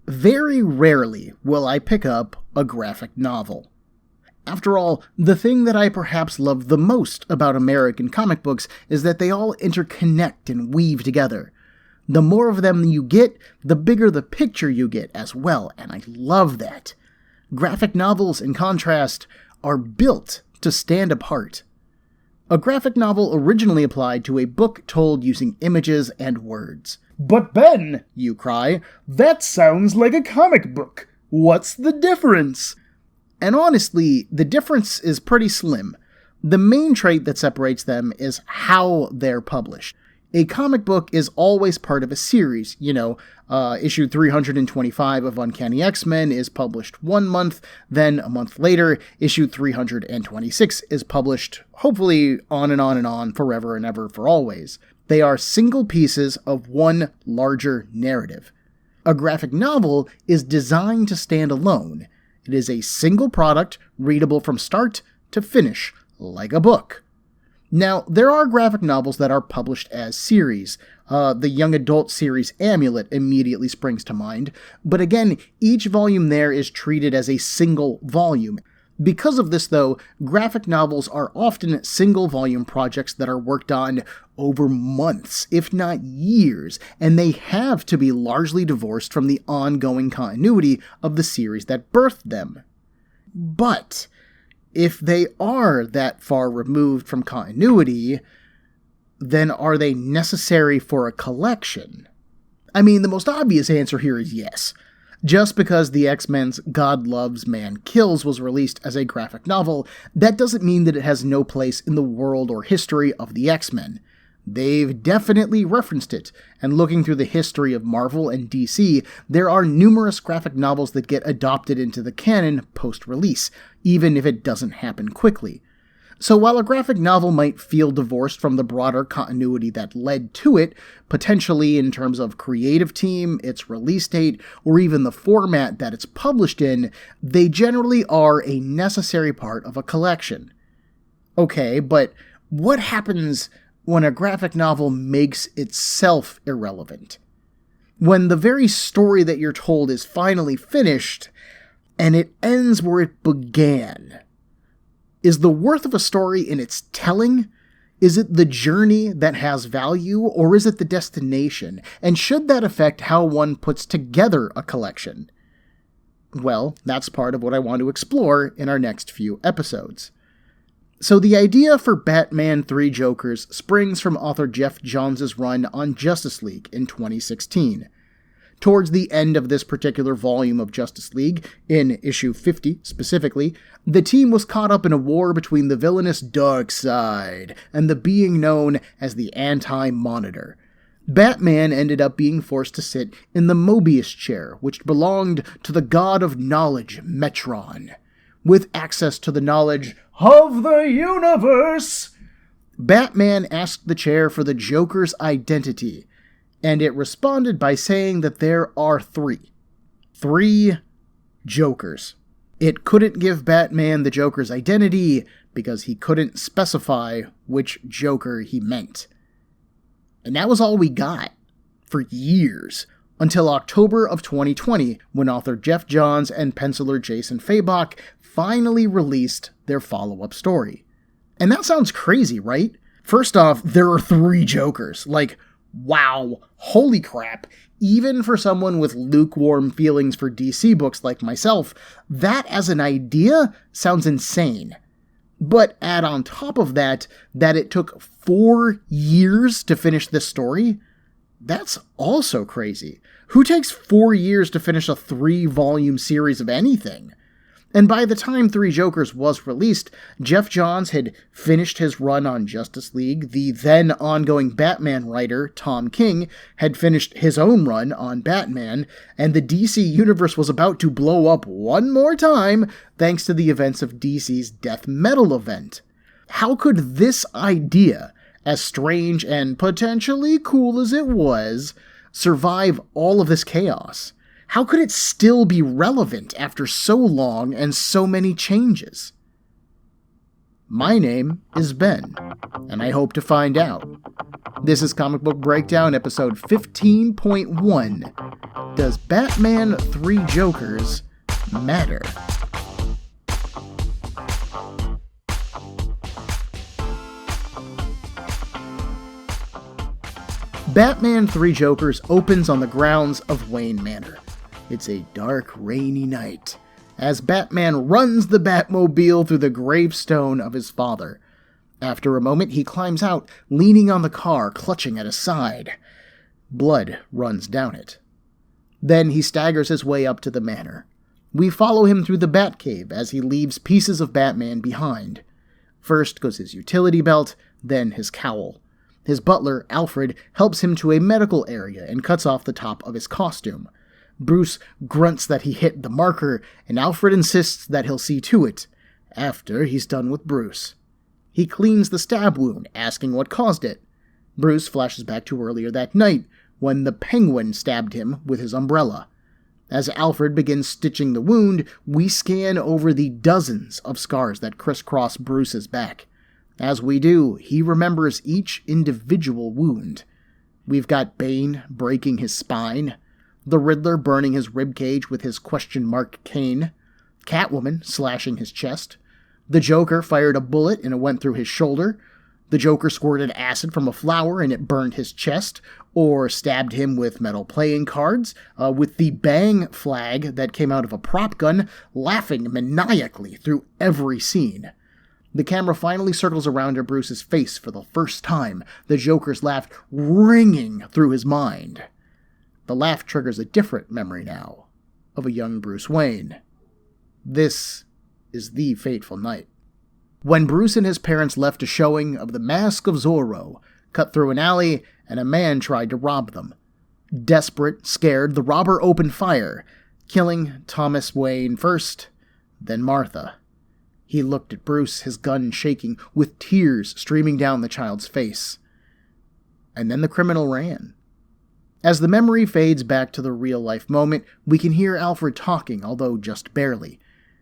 Very rarely will I pick up a graphic novel. After all, the thing that I perhaps love the most about American comic books is that they all interconnect and weave together. The more of them you get, the bigger the picture you get as well, and I love that. Graphic novels, in contrast, are built to stand apart. A graphic novel originally applied to a book told using images and words. "But Ben," you cry, "that sounds like a comic book. What's the difference?" And honestly, the difference is pretty slim. The main trait that separates them is how they're published. A comic book is always part of a series. Issue 325 of Uncanny X-Men is published 1 month, then a month later, issue 326 is published, hopefully on and on and on, forever and ever for always. They are single pieces of one larger narrative. A graphic novel is designed to stand alone. It is a single product, readable from start to finish, like a book. Now, there are graphic novels that are published as series. The young adult series Amulet immediately springs to mind, but again, each volume there is treated as a single volume. Because of this, though, graphic novels are often single-volume projects that are worked on over months, if not years, and they have to be largely divorced from the ongoing continuity of the series that birthed them. But if they are that far removed from continuity, then are they necessary for a collection? I mean, the most obvious answer here is yes. Just because the X-Men's God Loves, Man Kills was released as a graphic novel, that doesn't mean that it has no place in the world or history of the X-Men. They've definitely referenced it, and looking through the history of Marvel and DC, there are numerous graphic novels that get adopted into the canon post-release, even if it doesn't happen quickly. So while a graphic novel might feel divorced from the broader continuity that led to it, potentially in terms of creative team, its release date, or even the format that it's published in, they generally are a necessary part of a collection. Okay, but what happens when a graphic novel makes itself irrelevant? When the very story that you're told is finally finished, and it ends where it began. Is the worth of a story in its telling? Is it the journey that has value, or is it the destination? And should that affect how one puts together a collection? Well, that's part of what I want to explore in our next few episodes. So the idea for Batman 3 Jokers springs from author Geoff Johns' run on Justice League in 2016. Towards the end of this particular volume of Justice League, in issue 50 specifically, the team was caught up in a war between the villainous Darkseid and the being known as the Anti-Monitor. Batman ended up being forced to sit in the Mobius chair, which belonged to the god of knowledge, Metron. With access to the knowledge of the universe, Batman asked the chair for the Joker's identity, and it responded by saying that there are three. 3 Jokers. It couldn't give Batman the Joker's identity because he couldn't specify which Joker he meant. And that was all we got for years, until October of 2020, when author Geoff Johns and penciler Jason Fabok finally released their follow-up story. And that sounds crazy, right? First off, there are 3 Jokers. Like, wow, holy crap. Even for someone with lukewarm feelings for DC books like myself, that as an idea sounds insane. But add on top of that it took 4 years to finish this story, that's also crazy. Who takes 4 years to finish a 3-volume series of anything? And by the time 3 Jokers was released, Geoff Johns had finished his run on Justice League, the then ongoing Batman writer, Tom King, had finished his own run on Batman, and the DC universe was about to blow up one more time thanks to the events of DC's Death Metal event. How could this idea, as strange and potentially cool as it was, survive all of this chaos? How could it still be relevant after so long and so many changes? My name is Ben, and I hope to find out. This is Comic Book Breakdown, episode 15.1. Does Batman 3 Jokers matter? Batman 3 Jokers opens on the grounds of Wayne Manor. It's a dark, rainy night, as Batman runs the Batmobile through the gravestone of his father. After a moment, he climbs out, leaning on the car, clutching at his side. Blood runs down it. Then he staggers his way up to the manor. We follow him through the Batcave as he leaves pieces of Batman behind. First goes his utility belt, then his cowl. His butler, Alfred, helps him to a medical area and cuts off the top of his costume. Bruce grunts that he hit the marker, and Alfred insists that he'll see to it, after he's done with Bruce. He cleans the stab wound, asking what caused it. Bruce flashes back to earlier that night, when the Penguin stabbed him with his umbrella. As Alfred begins stitching the wound, we scan over the dozens of scars that crisscross Bruce's back. As we do, he remembers each individual wound. We've got Bane breaking his spine, the Riddler burning his ribcage with his question mark cane, Catwoman slashing his chest, the Joker fired a bullet and it went through his shoulder, the Joker squirted acid from a flower and it burned his chest, or stabbed him with metal playing cards, with the bang flag that came out of a prop gun laughing maniacally through every scene. The camera finally circles around to Bruce's face for the first time, the Joker's laugh ringing through his mind. The laugh triggers a different memory now, of a young Bruce Wayne. This is the fateful night. When Bruce and his parents left a showing of The Mask of Zorro, cut through an alley, and a man tried to rob them. Desperate, scared, the robber opened fire, killing Thomas Wayne first, then Martha. He looked at Bruce, his gun shaking, with tears streaming down the child's face. And then the criminal ran. As the memory fades back to the real-life moment, we can hear Alfred talking, although just barely.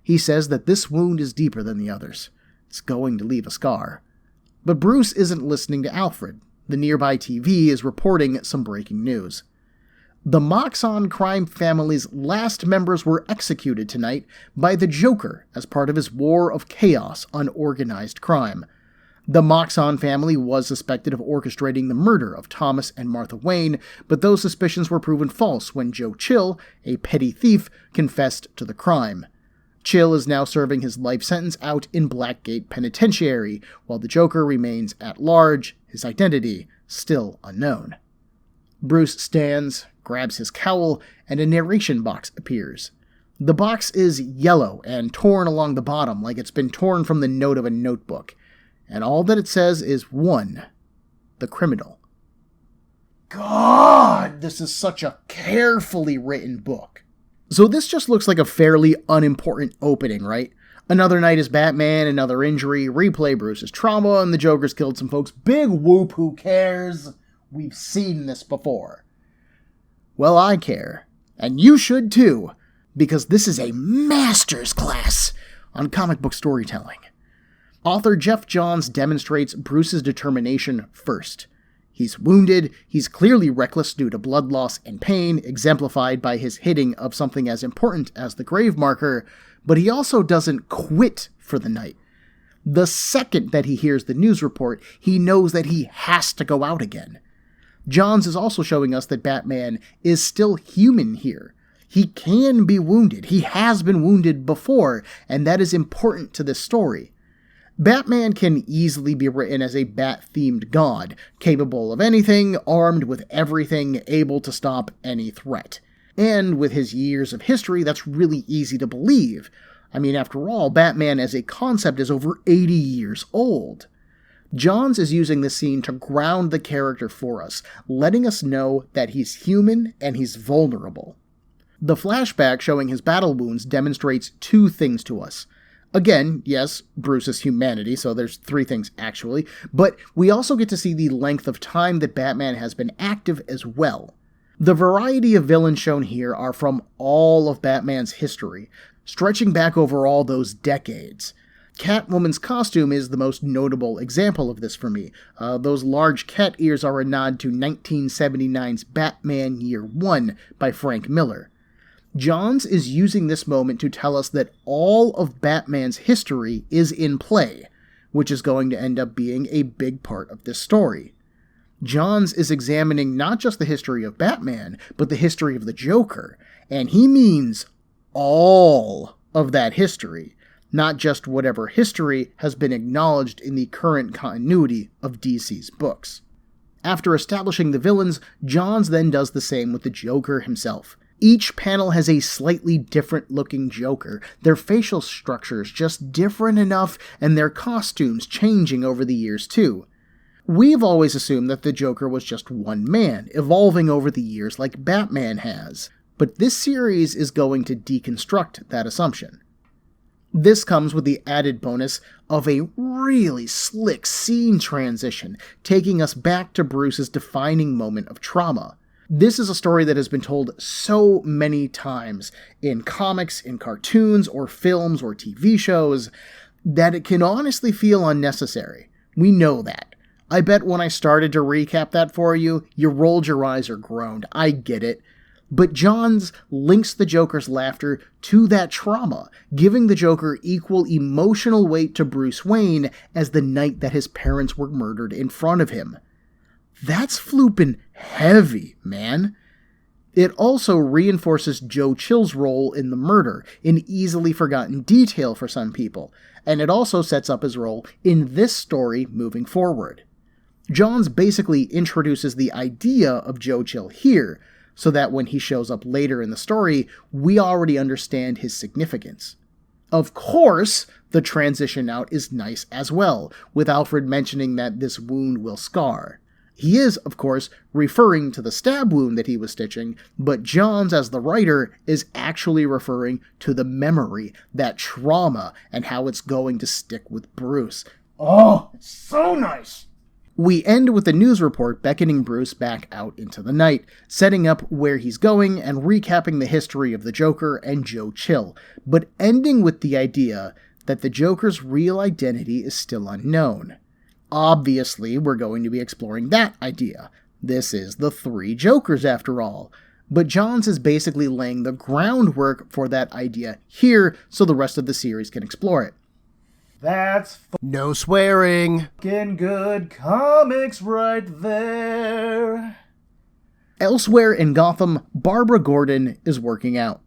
He says that this wound is deeper than the others. It's going to leave a scar. But Bruce isn't listening to Alfred. The nearby TV is reporting some breaking news. The Moxon crime family's last members were executed tonight by the Joker as part of his war of chaos on organized crime. The Moxon family was suspected of orchestrating the murder of Thomas and Martha Wayne, but those suspicions were proven false when Joe Chill, a petty thief, confessed to the crime. Chill is now serving his life sentence out in Blackgate Penitentiary, while the Joker remains at large, his identity still unknown. Bruce stands, grabs his cowl, and a narration box appears. The box is yellow and torn along the bottom like it's been torn from the note of a notebook. And all that it says is 1. The criminal. God, this is such a carefully written book. So this just looks like a fairly unimportant opening, right? Another night as Batman, another injury, replay Bruce's trauma, and the Joker's killed some folks. Big whoop, who cares? We've seen this before. Well, I care. And you should too, because this is a master's class on comic book storytelling. Author Jeff Johns demonstrates Bruce's determination first. He's wounded, he's clearly reckless due to blood loss and pain, exemplified by his hitting of something as important as the grave marker, but he also doesn't quit for the night. The second that he hears the news report, he knows that he has to go out again. Johns is also showing us that Batman is still human here. He can be wounded, he has been wounded before, and that is important to this story. Batman can easily be written as a bat-themed god, capable of anything, armed with everything, able to stop any threat. And with his years of history, that's really easy to believe. I mean, after all, Batman as a concept is over 80 years old. Johns is using this scene to ground the character for us, letting us know that he's human and he's vulnerable. The flashback showing his battle wounds demonstrates 2 things to us. Again, yes, Bruce's humanity, so there's 3 things actually, but we also get to see the length of time that Batman has been active as well. The variety of villains shown here are from all of Batman's history, stretching back over all those decades. Catwoman's costume is the most notable example of this for me. Those large cat ears are a nod to 1979's Batman Year One by Frank Miller. Johns is using this moment to tell us that all of Batman's history is in play, which is going to end up being a big part of this story. Johns is examining not just the history of Batman, but the history of the Joker, and he means all of that history, not just whatever history has been acknowledged in the current continuity of DC's books. After establishing the villains, Johns then does the same with the Joker himself. Each panel has a slightly different looking Joker, their facial structures just different enough, and their costumes changing over the years too. We've always assumed that the Joker was just one man, evolving over the years like Batman has, but this series is going to deconstruct that assumption. This comes with the added bonus of a really slick scene transition, taking us back to Bruce's defining moment of trauma. This is a story that has been told so many times in comics, in cartoons, or films, or TV shows, that it can honestly feel unnecessary. We know that. I bet when I started to recap that for you, you rolled your eyes or groaned. I get it. But Johns links the Joker's laughter to that trauma, giving the Joker equal emotional weight to Bruce Wayne as the night that his parents were murdered in front of him. That's floopin' heavy, man. It also reinforces Joe Chill's role in the murder, an easily forgotten detail for some people, and it also sets up his role in this story moving forward. Johns basically introduces the idea of Joe Chill here, so that when he shows up later in the story, we already understand his significance. Of course, the transition out is nice as well, with Alfred mentioning that this wound will scar. He is, of course, referring to the stab wound that he was stitching, but Johns, as the writer, is actually referring to the memory, that trauma, and how it's going to stick with Bruce. Oh, it's so nice! We end with the news report beckoning Bruce back out into the night, setting up where he's going and recapping the history of the Joker and Joe Chill, but ending with the idea that the Joker's real identity is still unknown. Obviously, we're going to be exploring that idea. This is the Three Jokers after all. But Johns is basically laying the groundwork for that idea here so the rest of the series can explore it. That's no swearing. Fucking good comics right there. Elsewhere in Gotham, Barbara Gordon is working out.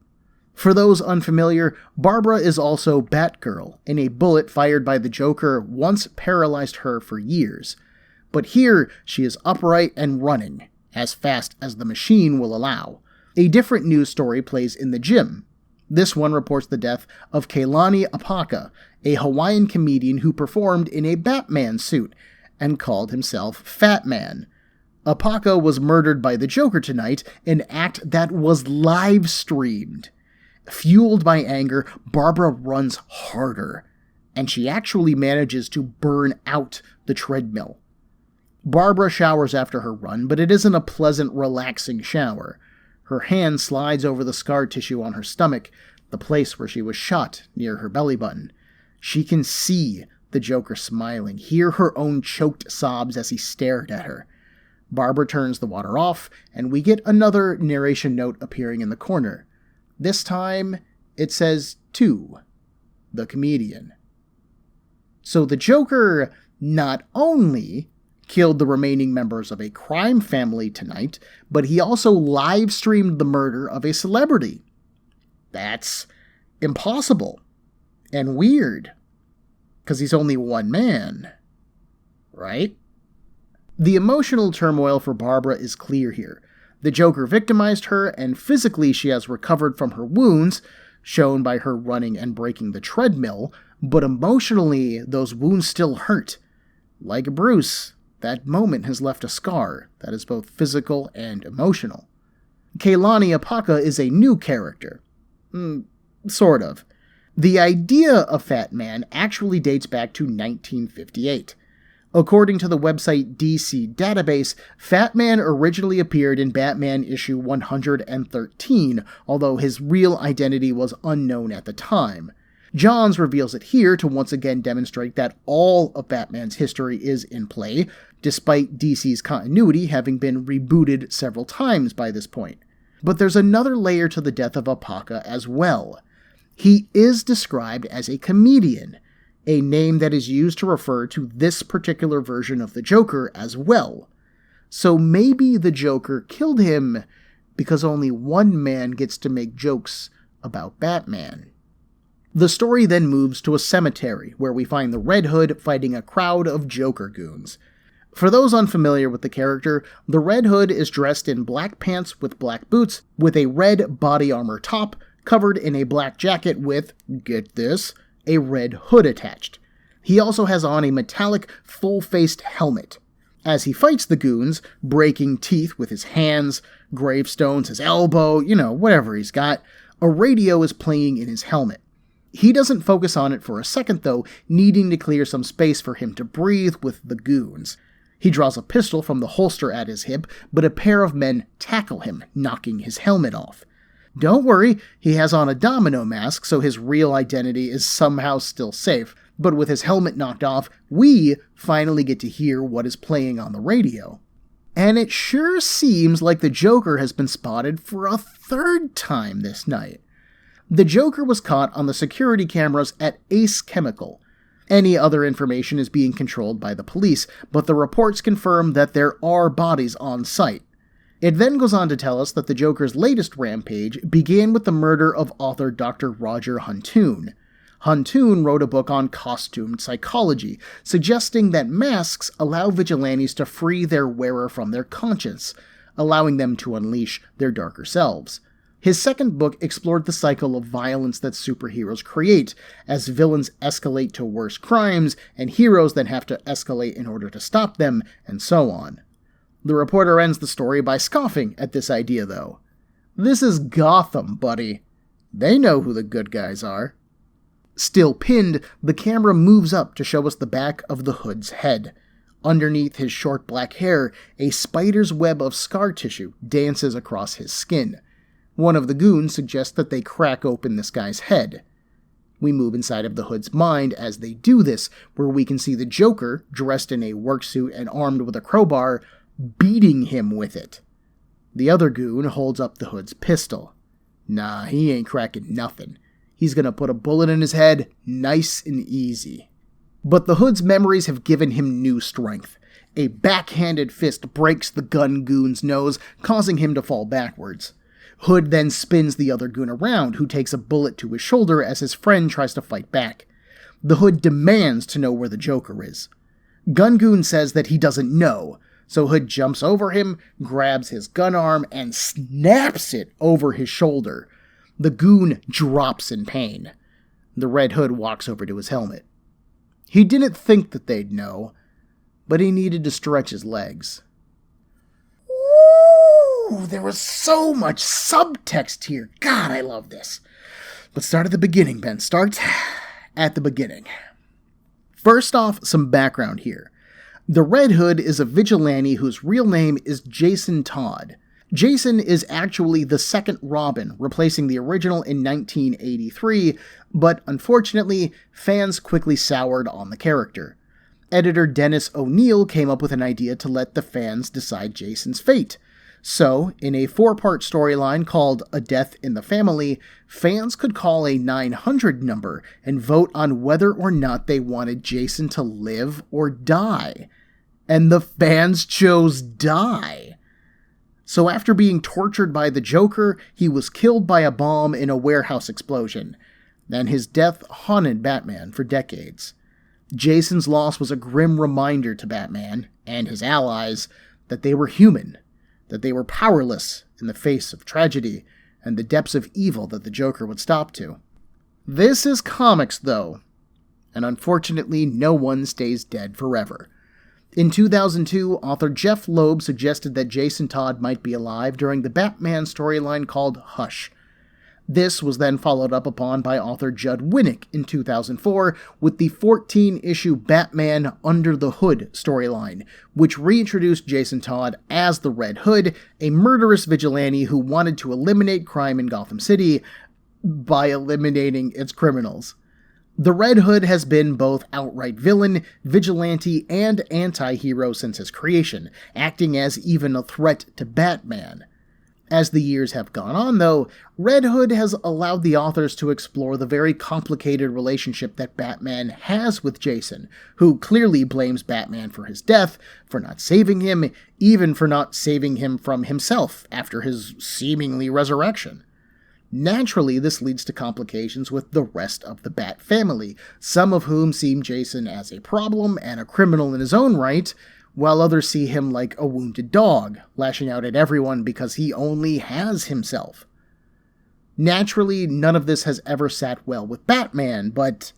For those unfamiliar, Barbara is also Batgirl, and a bullet fired by the Joker once paralyzed her for years. But here, she is upright and running, as fast as the machine will allow. A different news story plays in the gym. This one reports the death of Keilani Apaka, a Hawaiian comedian who performed in a Batman suit and called himself Fat Man. Apaka was murdered by the Joker tonight, an act that was live-streamed. Fueled by anger, Barbara runs harder, and she actually manages to burn out the treadmill. Barbara showers after her run, but it isn't a pleasant, relaxing shower. Her hand slides over the scar tissue on her stomach, the place where she was shot near her belly button. She can see the Joker smiling, hear her own choked sobs as he stared at her. Barbara turns the water off, and we get another narration note appearing in the corner. This time, it says to the comedian. So the Joker not only killed the remaining members of a crime family tonight, but he also live-streamed the murder of a celebrity. That's impossible and weird, because he's only one man, right? The emotional turmoil for Barbara is clear here. The Joker victimized her, and physically she has recovered from her wounds, shown by her running and breaking the treadmill, but emotionally, those wounds still hurt. Like Bruce, that moment has left a scar that is both physical and emotional. Keilani Apaka is a new character. Sort of. The idea of Fat Man actually dates back to 1958. According to the website DC Database, Fat Man originally appeared in Batman issue 113, although his real identity was unknown at the time. Johns reveals it here to once again demonstrate that all of Batman's history is in play, despite DC's continuity having been rebooted several times by this point. But there's another layer to the death of Apaka as well. He is described as a comedian, a name that is used to refer to this particular version of the Joker as well. So maybe the Joker killed him because only one man gets to make jokes about Batman. The story then moves to a cemetery, where we find the Red Hood fighting a crowd of Joker goons. For those unfamiliar with the character, the Red Hood is dressed in black pants with black boots, with a red body armor top, covered in a black jacket with, get this, a red hood attached. He also has on a metallic, full-faced helmet. As he fights the goons, breaking teeth with his hands, gravestones his elbow, whatever he's got, a radio is playing in his helmet. He doesn't focus on it for a second though, needing to clear some space for him to breathe with the goons. He draws a pistol from the holster at his hip, but a pair of men tackle him, knocking his helmet off. Don't worry, he has on a domino mask, so his real identity is somehow still safe, but with his helmet knocked off, we finally get to hear what is playing on the radio. And it sure seems like the Joker has been spotted for a third time this night. The Joker was caught on the security cameras at Ace Chemical. Any other information is being controlled by the police, but the reports confirm that there are bodies on site. It then goes on to tell us that the Joker's latest rampage began with the murder of author Dr. Roger Huntoon. Huntoon wrote a book on costumed psychology, suggesting that masks allow vigilantes to free their wearer from their conscience, allowing them to unleash their darker selves. His second book explored the cycle of violence that superheroes create, as villains escalate to worse crimes, and heroes then have to escalate in order to stop them, and so on. The reporter ends the story by scoffing at this idea, though. This is Gotham, buddy. They know who the good guys are. Still pinned, the camera moves up to show us the back of the Hood's head. Underneath his short black hair, a spider's web of scar tissue dances across his skin. One of the goons suggests that they crack open this guy's head. We move inside of the Hood's mind as they do this, where we can see the Joker, dressed in a work suit and armed with a crowbar, beating him with it. The other goon holds up the Hood's pistol. Nah, he ain't cracking nothing. He's gonna put a bullet in his head, nice and easy. But the Hood's memories have given him new strength. A backhanded fist breaks the gun goon's nose, causing him to fall backwards. Hood then spins the other goon around, who takes a bullet to his shoulder as his friend tries to fight back. The Hood demands to know where the Joker is. Gun Goon says that he doesn't know, so Hood jumps over him, grabs his gun arm, and snaps it over his shoulder. The goon drops in pain. The Red Hood walks over to his helmet. He didn't think that they'd know, but he needed to stretch his legs. Ooh, there was so much subtext here. God, I love this. But start at the beginning, Ben. Start at the beginning. First off, some background here. The Red Hood is a vigilante whose real name is Jason Todd. Jason is actually the second Robin, replacing the original in 1983, but unfortunately, fans quickly soured on the character. Editor Dennis O'Neil came up with an idea to let the fans decide Jason's fate. So, in a 4-part storyline called A Death in the Family, fans could call a 900 number and vote on whether or not they wanted Jason to live or die. And the fans chose die. So after being tortured by the Joker, he was killed by a bomb in a warehouse explosion, and his death haunted Batman for decades. Jason's loss was a grim reminder to Batman, and his allies, that they were human, that they were powerless in the face of tragedy and the depths of evil that the Joker would stop to. This is comics, though, and unfortunately no one stays dead forever. In 2002, author Jeff Loeb suggested that Jason Todd might be alive during the Batman storyline called Hush. This was then followed up upon by author Judd Winnick in 2004 with the 14-issue Batman Under the Hood storyline, which reintroduced Jason Todd as the Red Hood, a murderous vigilante who wanted to eliminate crime in Gotham City by eliminating its criminals. The Red Hood has been both outright villain, vigilante, and anti-hero since his creation, acting as even a threat to Batman. As the years have gone on, though, Red Hood has allowed the authors to explore the very complicated relationship that Batman has with Jason, who clearly blames Batman for his death, for not saving him, even for not saving him from himself after his seemingly resurrection. Naturally, this leads to complications with the rest of the Bat family, some of whom see Jason as a problem and a criminal in his own right, while others see him like a wounded dog, lashing out at everyone because he only has himself. Naturally, none of this has ever sat well with Batman, but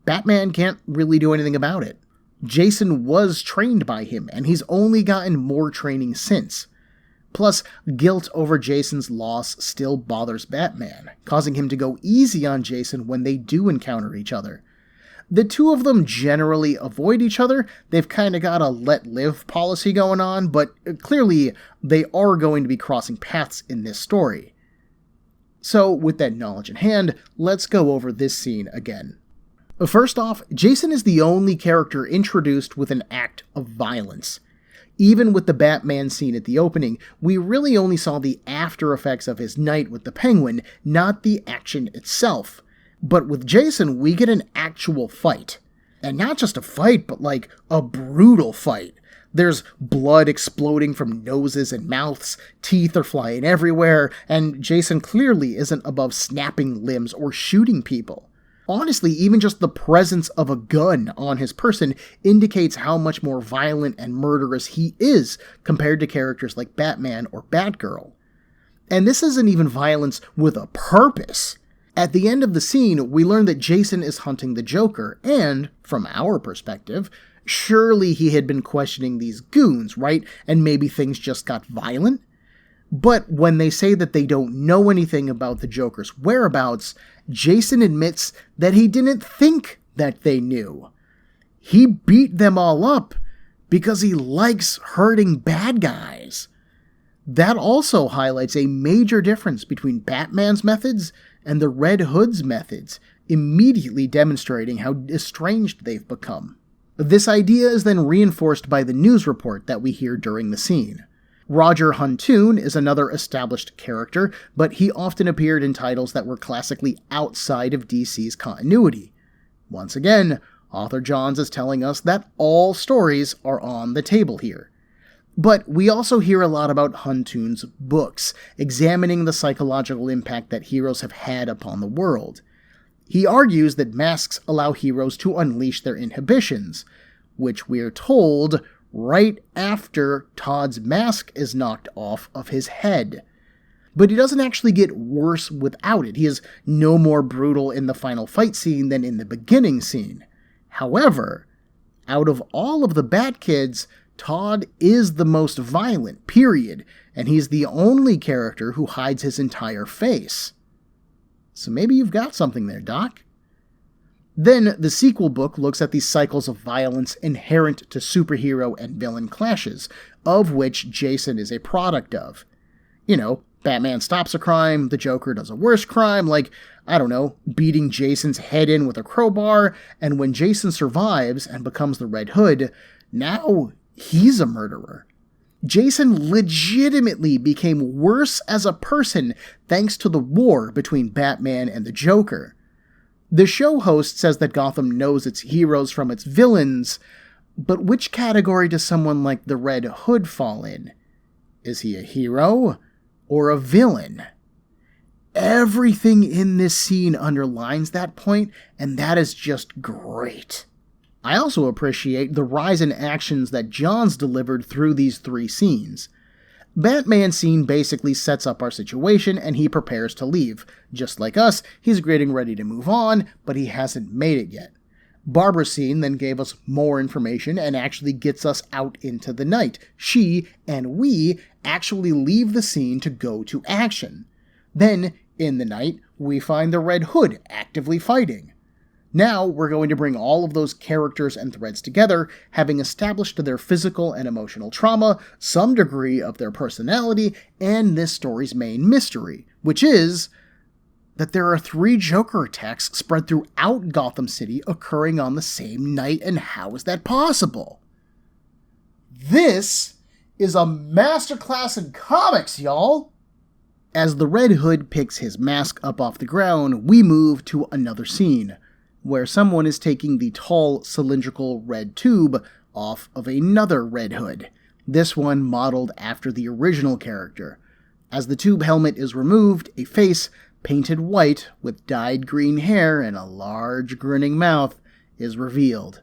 Batman can't really do anything about it. Jason was trained by him, and he's only gotten more training since. Plus, guilt over Jason's loss still bothers Batman, causing him to go easy on Jason when they do encounter each other. The two of them generally avoid each other. They've kind of got a let-live policy going on, but clearly they are going to be crossing paths in this story. So, with that knowledge in hand, let's go over this scene again. First off, Jason is the only character introduced with an act of violence. Even with the Batman scene at the opening, we really only saw the after effects of his night with the Penguin, not the action itself. But with Jason, we get an actual fight. And not just a fight, but like a brutal fight. There's blood exploding from noses and mouths, teeth are flying everywhere, and Jason clearly isn't above snapping limbs or shooting people. Honestly, even just the presence of a gun on his person indicates how much more violent and murderous he is compared to characters like Batman or Batgirl. And this isn't even violence with a purpose. At the end of the scene, we learn that Jason is hunting the Joker, and, from our perspective, surely he had been questioning these goons, right? And maybe things just got violent? But when they say that they don't know anything about the Joker's whereabouts, Jason admits that he didn't think that they knew. He beat them all up because he likes hurting bad guys. That also highlights a major difference between Batman's methods and the Red Hood's methods, immediately demonstrating how estranged they've become. This idea is then reinforced by the news report that we hear during the scene. Roger Huntoon is another established character, but he often appeared in titles that were classically outside of DC's continuity. Once again, author Johns is telling us that all stories are on the table here. But we also hear a lot about Huntoon's books, examining the psychological impact that heroes have had upon the world. He argues that masks allow heroes to unleash their inhibitions, which we're told right after Todd's mask is knocked off of his head. But he doesn't actually get worse without it. He is no more brutal in the final fight scene than in the beginning scene. However, out of all of the Bat Kids, Todd is the most violent, period, and he's the only character who hides his entire face. So maybe you've got something there, Doc. Then, the sequel book looks at the cycles of violence inherent to superhero and villain clashes, of which Jason is a product of. You know, Batman stops a crime, the Joker does a worse crime, like, I don't know, beating Jason's head in with a crowbar, and when Jason survives and becomes the Red Hood, now he's a murderer. Jason legitimately became worse as a person thanks to the war between Batman and the Joker. The show host says that Gotham knows its heroes from its villains, but which category does someone like the Red Hood fall in? Is he a hero or a villain? Everything in this scene underlines that point, and that is just great. I also appreciate the rise in actions that Johns delivered through these three scenes. Batman's scene basically sets up our situation and he prepares to leave. Just like us, he's getting ready to move on, but he hasn't made it yet. Barbara's scene then gave us more information and actually gets us out into the night. She and we actually leave the scene to go to action. Then, in the night, we find the Red Hood actively fighting. Now, we're going to bring all of those characters and threads together, having established their physical and emotional trauma, some degree of their personality, and this story's main mystery, which is that there are 3 Joker attacks spread throughout Gotham City occurring on the same night, and how is that possible? This is a masterclass in comics, y'all! As the Red Hood picks his mask up off the ground, we move to another scene, where someone is taking the tall, cylindrical red tube off of another Red Hood, this one modeled after the original character. As the tube helmet is removed, a face, painted white with dyed green hair and a large grinning mouth, is revealed.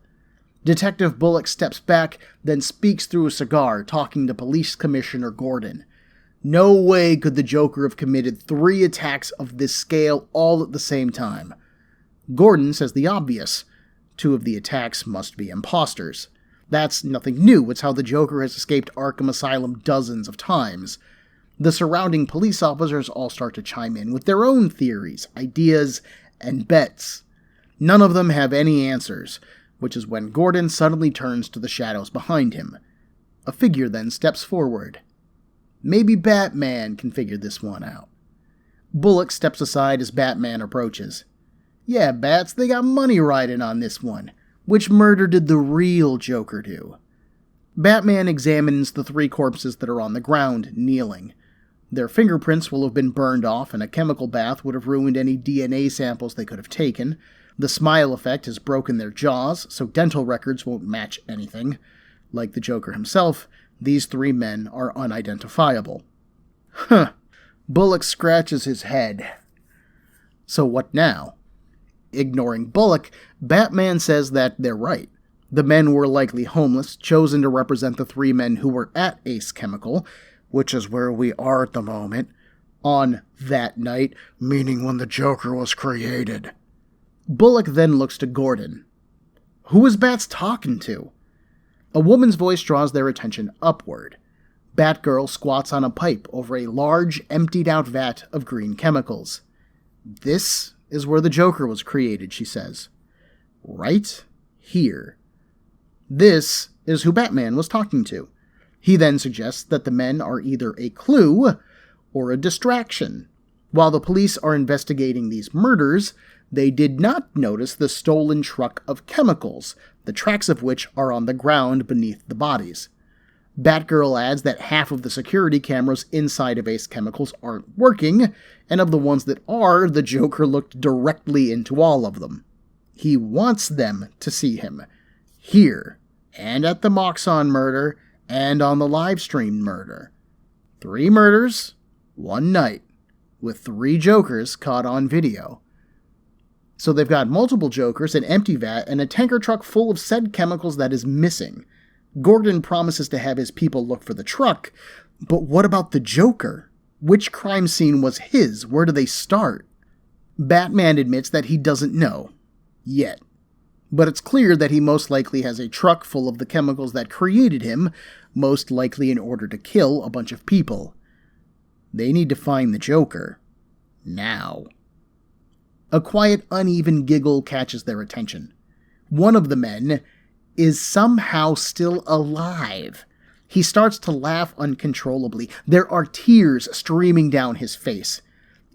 Detective Bullock steps back, then speaks through a cigar, talking to Police Commissioner Gordon. No way could the Joker have committed 3 attacks of this scale all at the same time. Gordon says the obvious. 2 of the attacks must be imposters. That's nothing new, it's how the Joker has escaped Arkham Asylum dozens of times. The surrounding police officers all start to chime in with their own theories, ideas, and bets. None of them have any answers, which is when Gordon suddenly turns to the shadows behind him. A figure then steps forward. Maybe Batman can figure this one out. Bullock steps aside as Batman approaches. Yeah, Bats, they got money riding on this one. Which murder did the real Joker do? Batman examines the 3 corpses that are on the ground, kneeling. Their fingerprints will have been burned off, and a chemical bath would have ruined any DNA samples they could have taken. The smile effect has broken their jaws, so dental records won't match anything. Like the Joker himself, these 3 men are unidentifiable. Huh. Bullock scratches his head. So what now? Ignoring Bullock, Batman says that they're right. The men were likely homeless, chosen to represent the 3 men who were at Ace Chemical, which is where we are at the moment, on that night, meaning when the Joker was created. Bullock then looks to Gordon. Who is Bats talking to? A woman's voice draws their attention upward. Batgirl squats on a pipe over a large, emptied-out vat of green chemicals. This is where the Joker was created, she says. Right here. This is who Batman was talking to. He then suggests that the men are either a clue or a distraction. While the police are investigating these murders, they did not notice the stolen truck of chemicals, the tracks of which are on the ground beneath the bodies. Batgirl adds that half of the security cameras inside of Ace Chemicals aren't working, and of the ones that are, the Joker looked directly into all of them. He wants them to see him. Here, and at the Moxon murder, and on the live-streamed murder. 3 murders, 1 night, with 3 Jokers caught on video. So they've got multiple Jokers, an empty vat, and a tanker truck full of said chemicals that is missing. Gordon promises to have his people look for the truck, but what about the Joker? Which crime scene was his? Where do they start? Batman admits that he doesn't know. Yet. But it's clear that he most likely has a truck full of the chemicals that created him, most likely in order to kill a bunch of people. They need to find the Joker. Now. A quiet, uneven giggle catches their attention. One of the men is somehow still alive. He starts to laugh uncontrollably. There are tears streaming down his face.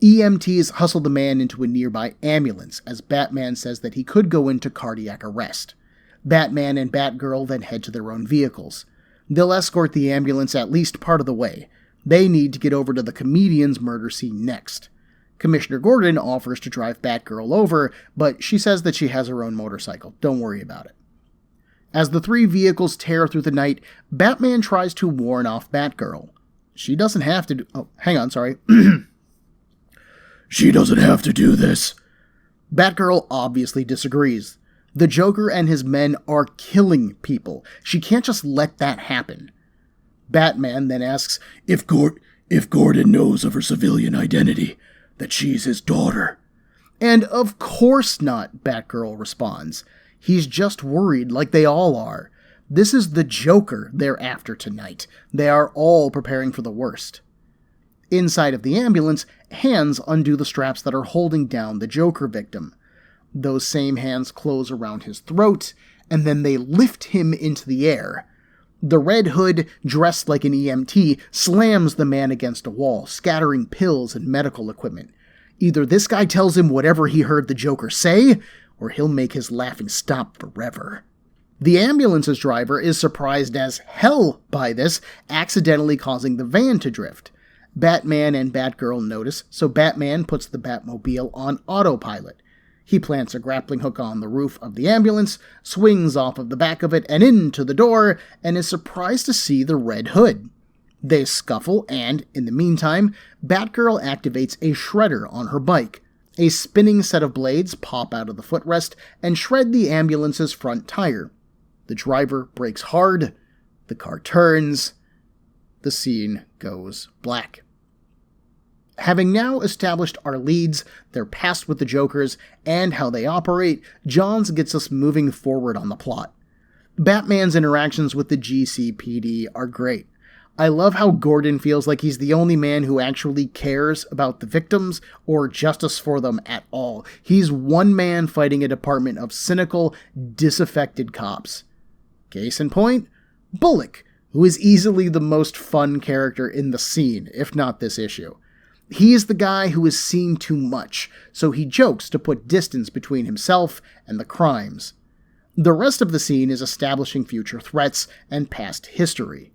EMTs hustle the man into a nearby ambulance, as Batman says that he could go into cardiac arrest. Batman and Batgirl then head to their own vehicles. They'll escort the ambulance at least part of the way. They need to get over to the comedian's murder scene next. Commissioner Gordon offers to drive Batgirl over, but she says that she has her own motorcycle. Don't worry about it. As the 3 vehicles tear through the night, Batman tries to warn off Batgirl. She doesn't have to do... Oh, hang on, sorry. She doesn't have to do this. Batgirl obviously disagrees. The Joker and his men are killing people. She can't just let that happen. Batman then asks if Gordon knows of her civilian identity, that she's his daughter. And of course not, Batgirl responds. He's just worried like they all are. This is the Joker they're after tonight. They are all preparing for the worst. Inside of the ambulance, hands undo the straps that are holding down the Joker victim. Those same hands close around his throat, and then they lift him into the air. The Red Hood, dressed like an EMT, slams the man against a wall, scattering pills and medical equipment. Either this guy tells him whatever he heard the Joker say, or he'll make his laughing stop forever. The ambulance's driver is surprised as hell by this, accidentally causing the van to drift. Batman and Batgirl notice, so Batman puts the Batmobile on autopilot. He plants a grappling hook on the roof of the ambulance, swings off of the back of it and into the door, and is surprised to see the Red Hood. They scuffle, and, in the meantime, Batgirl activates a shredder on her bike. A spinning set of blades pop out of the footrest and shred the ambulance's front tire. The driver brakes hard, the car turns, the scene goes black. Having now established our leads, their past with the Jokers, and how they operate, Johns gets us moving forward on the plot. Batman's interactions with the GCPD are great. I love how Gordon feels like he's the only man who actually cares about the victims or justice for them at all. He's one man fighting a department of cynical, disaffected cops. Case in point, Bullock, who is easily the most fun character in the scene, if not this issue. He is the guy who has seen too much, so he jokes to put distance between himself and the crimes. The rest of the scene is establishing future threats and past history.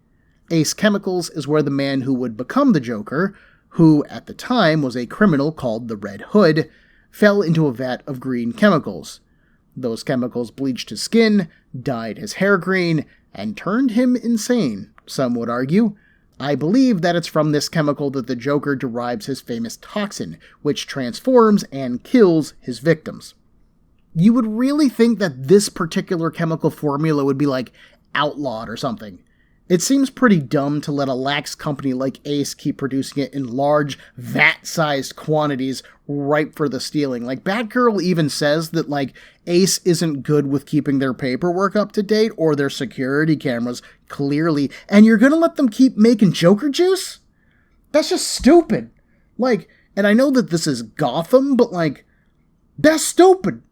Ace Chemicals is where the man who would become the Joker, who at the time was a criminal called the Red Hood, fell into a vat of green chemicals. Those chemicals bleached his skin, dyed his hair green, and turned him insane, some would argue. I believe that it's from this chemical that the Joker derives his famous toxin, which transforms and kills his victims. You would really think that this particular chemical formula would be outlawed or something. It seems pretty dumb to let a lax company like Ace keep producing it in large, vat-sized quantities ripe for the stealing. Batgirl even says that, Ace isn't good with keeping their paperwork up to date or their security cameras, clearly, and you're gonna let them keep making Joker juice? That's just stupid. And I know that this is Gotham, but, that's stupid.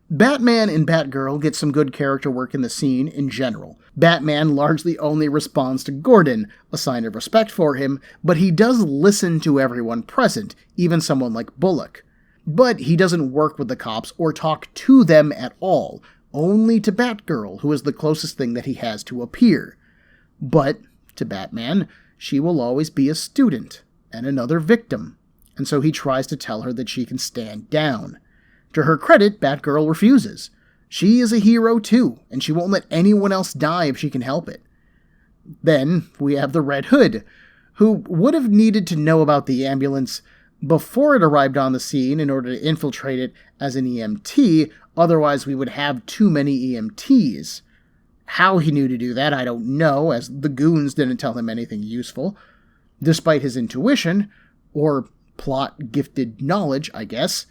Batman and Batgirl get some good character work in the scene in general. Batman largely only responds to Gordon, a sign of respect for him, but he does listen to everyone present, even someone like Bullock. But he doesn't work with the cops or talk to them at all, only to Batgirl, who is the closest thing that he has to a peer. But, to Batman, she will always be a student, and another victim, and so he tries to tell her that she can stand down. To her credit, Batgirl refuses. She is a hero too, and she won't let anyone else die if she can help it. Then, we have the Red Hood, who would have needed to know about the ambulance before it arrived on the scene in order to infiltrate it as an EMT, otherwise we would have too many EMTs. How he knew to do that, I don't know, as the goons didn't tell him anything useful. Despite his intuition, or plot-gifted knowledge, I guess,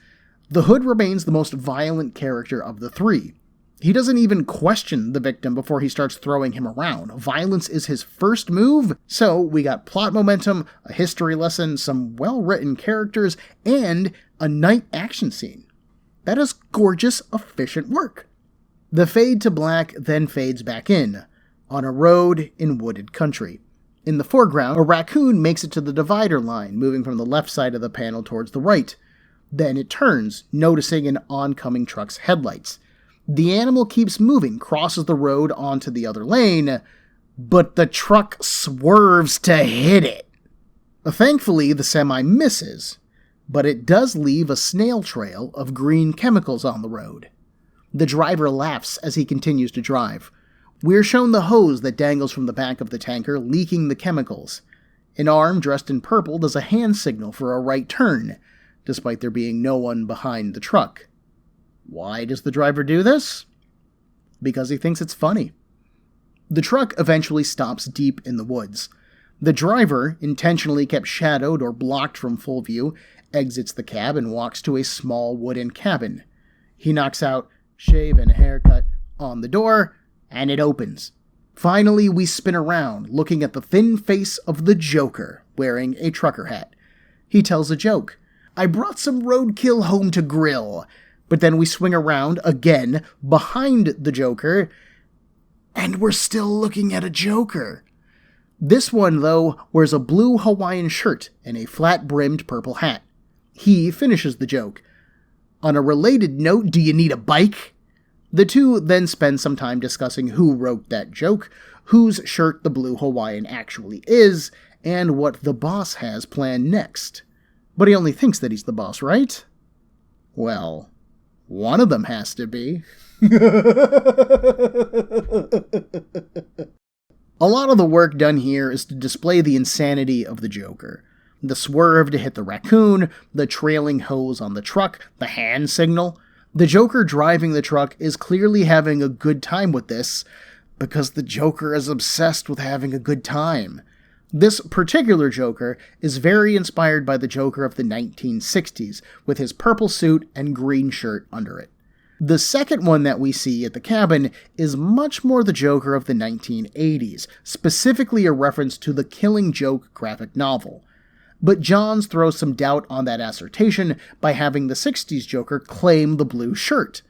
the Hood remains the most violent character of the three. He doesn't even question the victim before he starts throwing him around. Violence is his first move, so we got plot momentum, a history lesson, some well-written characters, and a night action scene. That is gorgeous, efficient work. The fade to black then fades back in, on a road in wooded country. In the foreground, a raccoon makes it to the divider line, moving from the left side of the panel towards the right. Then it turns, noticing an oncoming truck's headlights. The animal keeps moving, crosses the road onto the other lane, but the truck swerves to hit it. Thankfully, the semi misses, but it does leave a snail trail of green chemicals on the road. The driver laughs as he continues to drive. We're shown the hose that dangles from the back of the tanker, leaking the chemicals. An arm dressed in purple does a hand signal for a right turn, despite there being no one behind the truck. Why does the driver do this? Because he thinks it's funny. The truck eventually stops deep in the woods. The driver, intentionally kept shadowed or blocked from full view, exits the cab and walks to a small wooden cabin. He knocks out "shave and a haircut" on the door, and it opens. Finally, we spin around, looking at the thin face of the Joker, wearing a trucker hat. He tells a joke. "I brought some roadkill home to grill." But then we swing around, again, behind the Joker, and we're still looking at a Joker. This one, though, wears a blue Hawaiian shirt and a flat-brimmed purple hat. He finishes the joke. On a related note, do you need a bike? The two then spend some time discussing who wrote that joke, whose shirt the blue Hawaiian actually is, and what the boss has planned next. But he only thinks that he's the boss, right? Well, one of them has to be. A lot of the work done here is to display the insanity of the Joker. The swerve to hit the raccoon, the trailing hose on the truck, the hand signal. The Joker driving the truck is clearly having a good time with this, because the Joker is obsessed with having a good time. This particular Joker is very inspired by the Joker of the 1960s, with his purple suit and green shirt under it. The second one that we see at the cabin is much more the Joker of the 1980s, specifically a reference to the Killing Joke graphic novel. But Johns throws some doubt on that assertion by having the 60s Joker claim the blue shirt.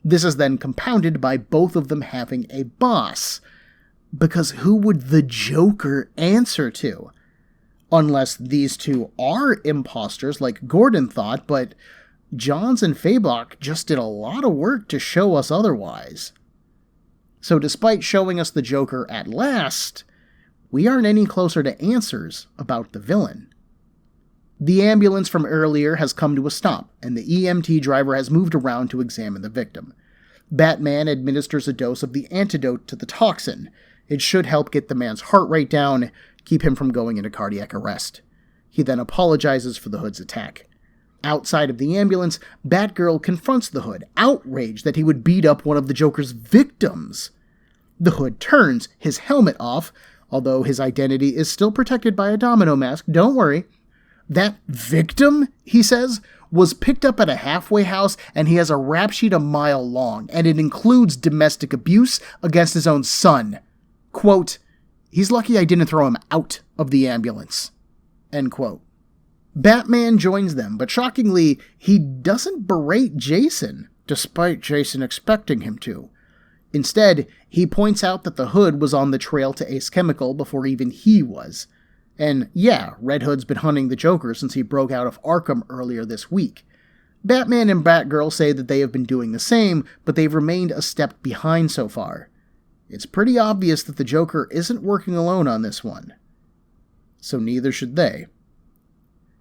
This is then compounded by both of them having a boss. Because who would the Joker answer to? Unless these two are imposters like Gordon thought, but Johns and Fabok just did a lot of work to show us otherwise. So despite showing us the Joker at last, we aren't any closer to answers about the villain. The ambulance from earlier has come to a stop, and the EMT driver has moved around to examine the victim. Batman administers a dose of the antidote to the toxin. It should help get the man's heart rate down, keep him from going into cardiac arrest. He then apologizes for the Hood's attack. Outside of the ambulance, Batgirl confronts the Hood, outraged that he would beat up one of the Joker's victims. The Hood turns, his helmet off, although his identity is still protected by a domino mask, don't worry. That victim, he says, was picked up at a halfway house, and he has a rap sheet a mile long, and it includes domestic abuse against his own son. Quote, he's lucky I didn't throw him out of the ambulance. End quote. Batman joins them, but shockingly, he doesn't berate Jason, despite Jason expecting him to. Instead, he points out that the Hood was on the trail to Ace Chemical before even he was. And yeah, Red Hood's been hunting the Joker since he broke out of Arkham earlier this week. Batman and Batgirl say that they have been doing the same, but they've remained a step behind so far. It's pretty obvious that the Joker isn't working alone on this one. So neither should they.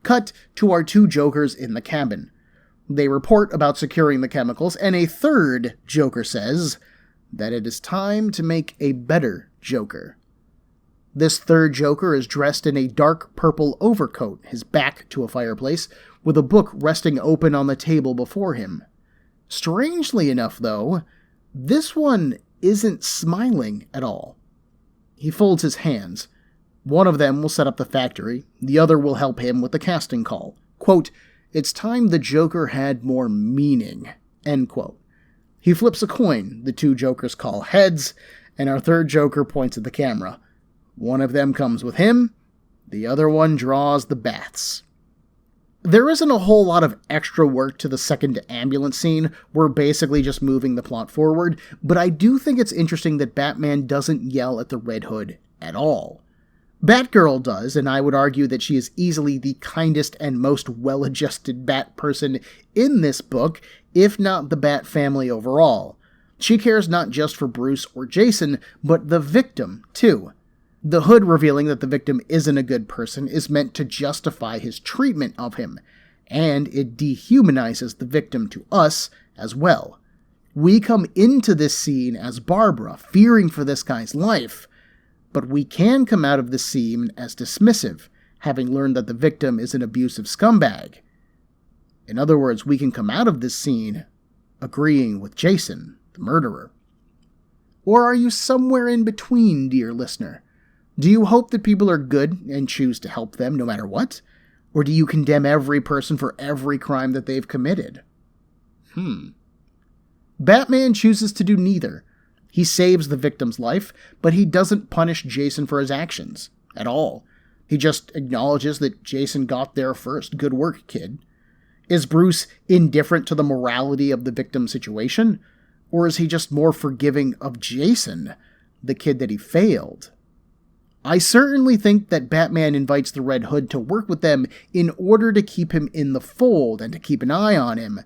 Cut to our two Jokers in the cabin. They report about securing the chemicals, and a third Joker says that it is time to make a better Joker. This third Joker is dressed in a dark purple overcoat, his back to a fireplace, with a book resting open on the table before him. Strangely enough, though, this one isn't smiling at all. He folds his hands. One of them will set up the factory, the other will help him with the casting call. Quote, it's time the Joker had more meaning. End quote. He flips a coin, the two Jokers call heads, and our third Joker points at the camera. One of them comes with him, the other one draws the baths. There isn't a whole lot of extra work to the second ambulance scene, we're basically just moving the plot forward, but I do think it's interesting that Batman doesn't yell at the Red Hood at all. Batgirl does, and I would argue that she is easily the kindest and most well-adjusted Bat person in this book, if not the Bat family overall. She cares not just for Bruce or Jason, but the victim, too. The Hood revealing that the victim isn't a good person is meant to justify his treatment of him, and it dehumanizes the victim to us as well. We come into this scene as Barbara, fearing for this guy's life, but we can come out of this scene as dismissive, having learned that the victim is an abusive scumbag. In other words, we can come out of this scene agreeing with Jason, the murderer. Or are you somewhere in between, dear listener? Do you hope that people are good and choose to help them no matter what? Or do you condemn every person for every crime that they've committed? Batman chooses to do neither. He saves the victim's life, but he doesn't punish Jason for his actions at all. He just acknowledges that Jason got there first. Good work, kid. Is Bruce indifferent to the morality of the victim's situation? Or is he just more forgiving of Jason, the kid that he failed? I certainly think that Batman invites the Red Hood to work with them in order to keep him in the fold and to keep an eye on him,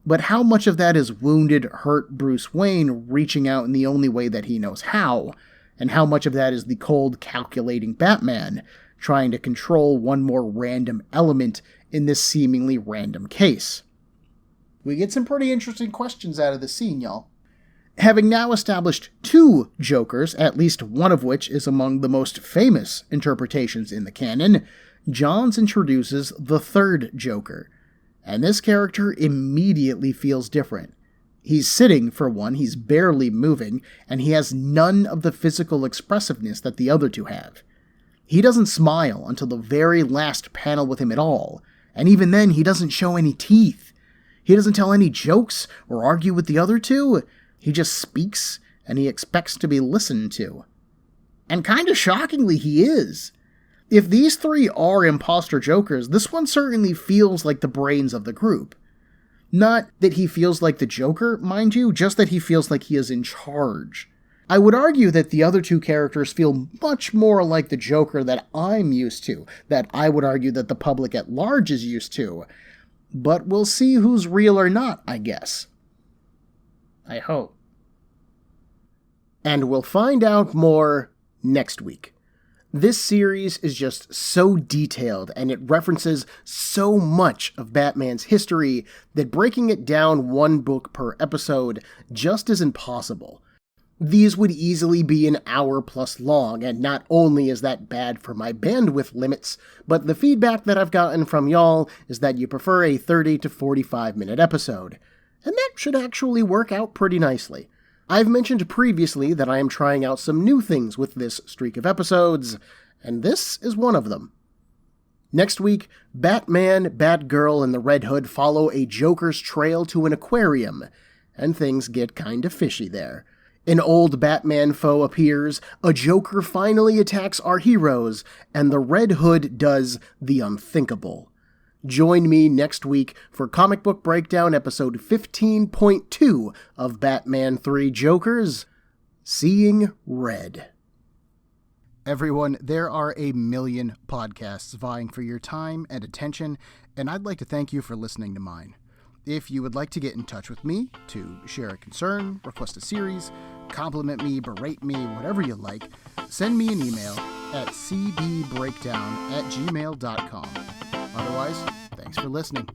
but how much of that is wounded, hurt Bruce Wayne reaching out in the only way that he knows how, and how much of that is the cold, calculating Batman trying to control one more random element in this seemingly random case? We get some pretty interesting questions out of the scene, y'all. Having now established 2 Jokers, at least one of which is among the most famous interpretations in the canon, Johns introduces the 3rd Joker, and this character immediately feels different. He's sitting, for one, he's barely moving, and he has none of the physical expressiveness that the other 2 have. He doesn't smile until the very last panel with him at all, and even then he doesn't show any teeth. He doesn't tell any jokes or argue with the other 2. He just speaks, and he expects to be listened to. And kinda shockingly, he is. If these 3 are imposter Jokers, this one certainly feels like the brains of the group. Not that he feels like the Joker, mind you, just that he feels like he is in charge. I would argue that the other 2 characters feel much more like the Joker that I'm used to, that I would argue that the public at large is used to. But we'll see who's real or not, I guess. I hope. And we'll find out more next week. This series is just so detailed, and it references so much of Batman's history that breaking it down 1 book per episode just isn't possible. These would easily be an hour plus long, and not only is that bad for my bandwidth limits, but the feedback that I've gotten from y'all is that you prefer a 30 to 45 minute episode. And that should actually work out pretty nicely. I've mentioned previously that I am trying out some new things with this streak of episodes, and this is one of them. Next week, Batman, Batgirl, and the Red Hood follow a Joker's trail to an aquarium, and things get kinda fishy there. An old Batman foe appears, a Joker finally attacks our heroes, and the Red Hood does the unthinkable. Join me next week for Comic Book Breakdown episode 15.2 of Batman 3 Jokers, Seeing Red. Everyone, there are a million podcasts vying for your time and attention, and I'd like to thank you for listening to mine. If you would like to get in touch with me, to share a concern, request a series, compliment me, berate me, whatever you like, send me an email at cbbreakdown@gmail.com. Otherwise, thanks for listening.